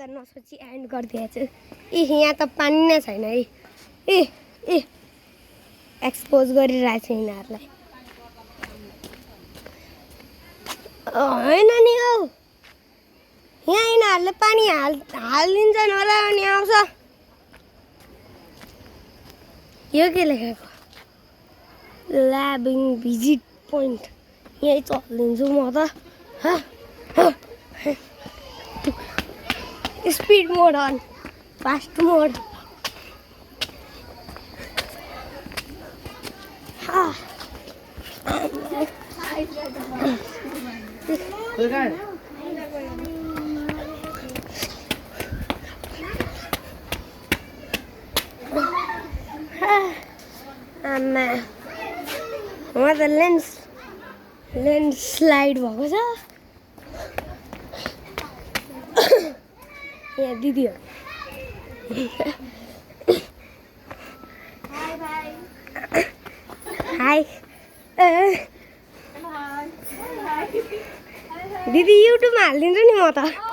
त नसोची एन्ड गरिदिएछु यहाँ त पानी नै छैन है ए एक्सपोज गरिरहेको छु यिनीहरूलाई होइन नि हौ यहाँ यिनीहरूले पानी हालिदिन्छन् होला अनि आउँछ यो के लेखेको ल्याबिङ भिजिट पोइन्ट यहीँ चलिदिन्छु म त स्पिड मोड अन फास्ट मोड आमा म त लेन्स स्लाइड भएको छ यहाँ दिदीहरू हाई दिदी युट्युबमा हालिदिन्छु नि म त